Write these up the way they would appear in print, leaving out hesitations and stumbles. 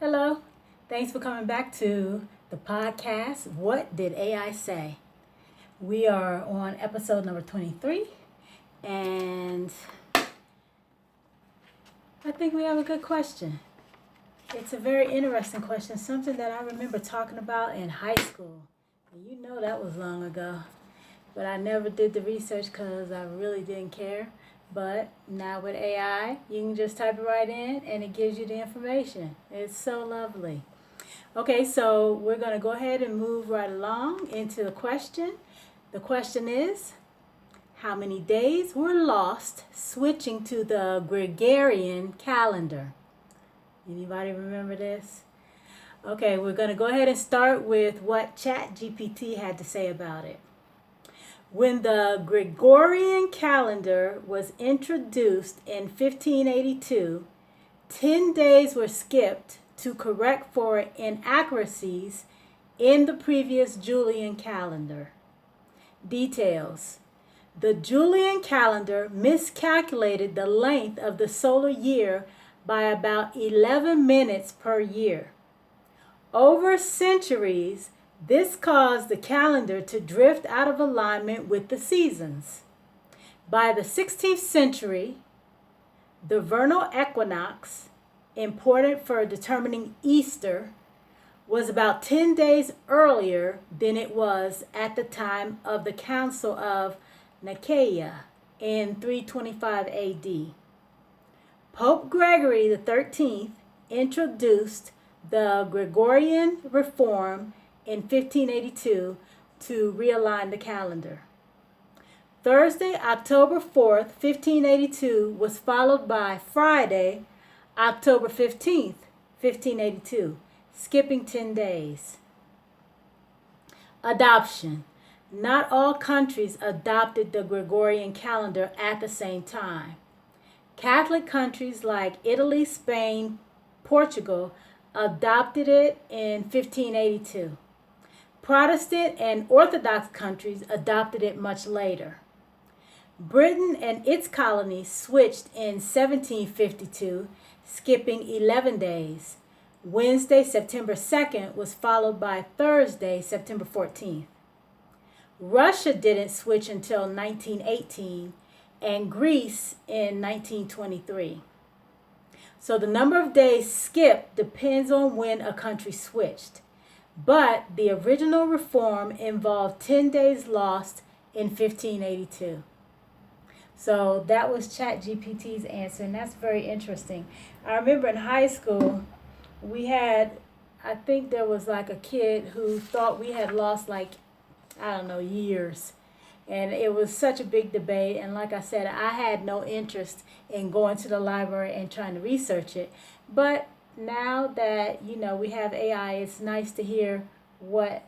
Hello, thanks for coming back to the podcast. What did AI say? We are on episode number 23, and I think we have a good question. It's a very interesting question, something that I remember talking about in high school. And you know that was long ago, but I never did the research because I really didn't care. But now with AI, you can just type it right in and it gives you the information. It's so lovely. Okay, so we're going to go ahead and move right along into the question. The question is, how many days were lost switching to the Gregorian calendar? Anybody remember this? Okay, we're going to go ahead and start with what Chatgpt had to say about it. When the Gregorian calendar was introduced in 1582, 10 days were skipped to correct for inaccuracies in the previous Julian calendar. Details. The Julian calendar miscalculated the length of the solar year by about 11 minutes per year. Over centuries, this caused the calendar to drift out of alignment with the seasons. By the 16th century, the vernal equinox, important for determining Easter, was about 10 days earlier than it was at the time of the Council of Nicaea in 325 AD. Pope Gregory XIII introduced the Gregorian reform in 1582 to realign the calendar. Thursday, October 4th, 1582 was followed by Friday, October 15th, 1582, skipping 10 days. Adoption. Not all countries adopted the Gregorian calendar at the same time. Catholic countries like Italy, Spain, Portugal adopted it in 1582. Protestant and Orthodox countries adopted it much later. Britain and its colonies switched in 1752, skipping 11 days. Wednesday, September 2nd was followed by Thursday, September 14th. Russia didn't switch until 1918 and Greece in 1923. So the number of days skipped depends on when a country switched. But the original reform involved 10 days lost in 1582. So that was ChatGPT's answer, and that's very interesting. I remember in high school, I think there was like a kid who thought we had lost years. And it was such a big debate. And like I said, I had no interest in going to the library and trying to research it. But now that we have AI, it's nice to hear what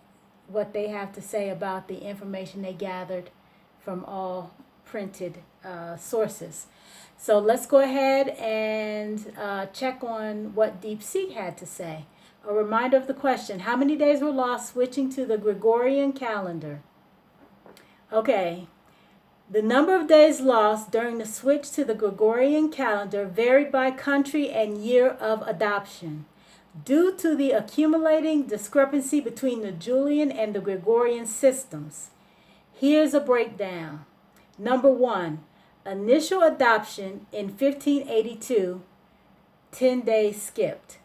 they have to say about the information they gathered from all printed sources. So let's go ahead and check on what Deepseek had to say. A reminder of the question: how many days were lost switching to the Gregorian calendar? Okay. The number of days lost during the switch to the Gregorian calendar varied by country and year of adoption, due to the accumulating discrepancy between the Julian and the Gregorian systems. Here's a breakdown. Number 1, initial adoption in 1582, 10 days skipped.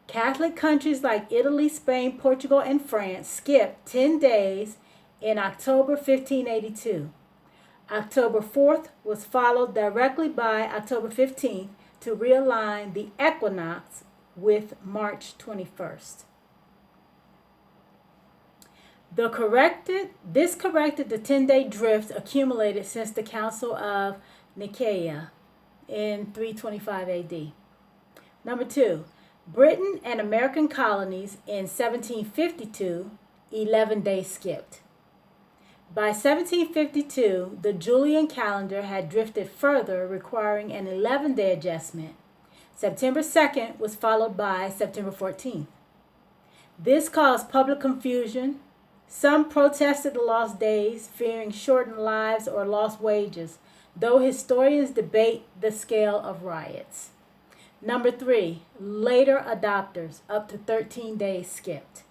Catholic countries like Italy, Spain, Portugal, and France skipped 10 days in October 1582. October 4th was followed directly by October 15th to realign the equinox with March 21st. This corrected the 10-day drift accumulated since the Council of Nicaea in 325 AD. Number 2, Britain and American colonies in 1752, 11 days skipped. By 1752, the Julian calendar had drifted further, requiring an 11-day adjustment. September 2nd was followed by September 14th. This caused public confusion. Some protested the lost days, fearing shortened lives or lost wages, though historians debate the scale of riots. Number 3, later adopters, up to 13 days skipped.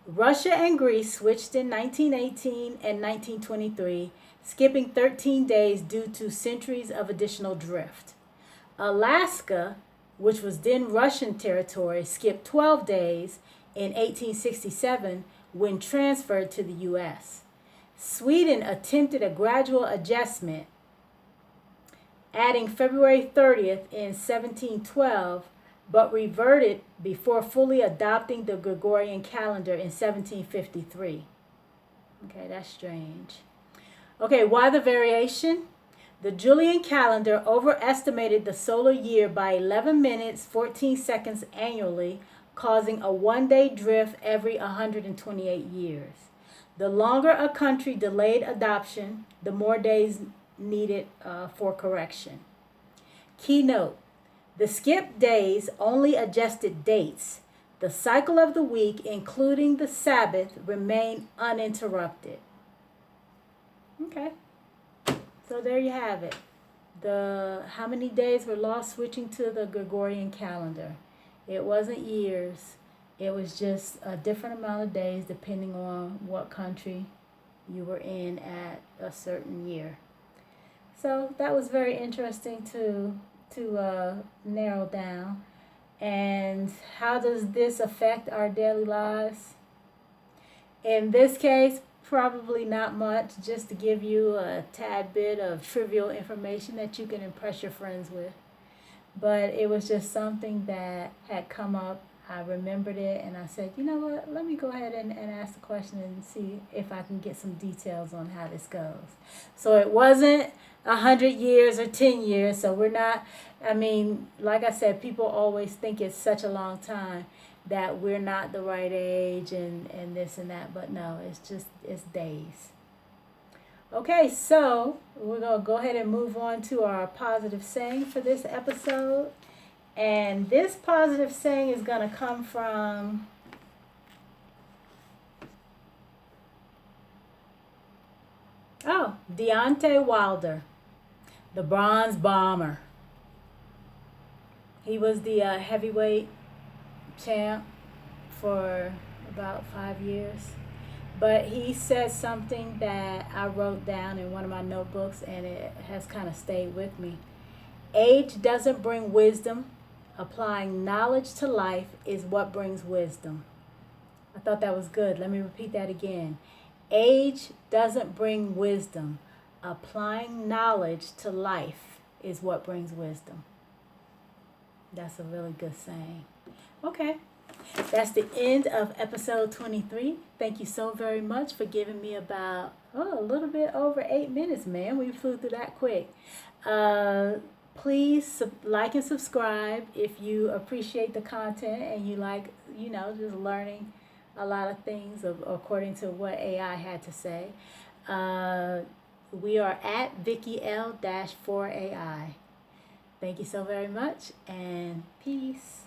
Russia and Greece switched in 1918 and 1923, skipping 13 days due to centuries of additional drift. Alaska, which was then Russian territory, skipped 12 days in 1867 when transferred to the U.S. Sweden attempted a gradual adjustment, adding February 30th in 1712, but reverted before fully adopting the Gregorian calendar in 1753. Okay, that's strange. Okay, why the variation? The Julian calendar overestimated the solar year by 11 minutes 14 seconds annually, causing a one-day drift every 128 years. The longer a country delayed adoption, the more days needed for correction. Keynote: the skip days only adjusted dates. The cycle of the week, including the Sabbath, remained uninterrupted. Okay. So there you have it. How many days were lost switching to the Gregorian calendar? It wasn't years. It was just a different amount of days depending on what country you were in at a certain year. So that was very interesting to narrow down. And how does this affect our daily lives? In this case, probably not much, just to give you a tad bit of trivial information that you can impress your friends with. But it was just something that had come up. I remembered it and I said, you know what, let me go ahead and ask the question and see if I can get some details on how this goes. So it wasn't 100 years or 10 years, so we're not, like I said, people always think it's such a long time that we're not the right age and this and that, but no, it's days. Okay, so we're going to go ahead and move on to our positive saying for this episode. And this positive saying is going to come from Deontay Wilder, the Bronze Bomber. He was the heavyweight champ for about 5 years. But he said something that I wrote down in one of my notebooks, and it has kind of stayed with me. Age doesn't bring wisdom. Applying knowledge to life is what brings wisdom. I thought that was good. Let me repeat that again. Age doesn't bring wisdom. Applying knowledge to life is what brings wisdom. That's a really good saying. Okay. That's the end of episode 23. Thank you so very much for giving me about, a little bit over 8 minutes, man. We flew through that quick. Please like and subscribe if you appreciate the content and you like, just learning a lot of things according to what AI had to say. We are at VickyL-4AI. Thank you so very much, and peace.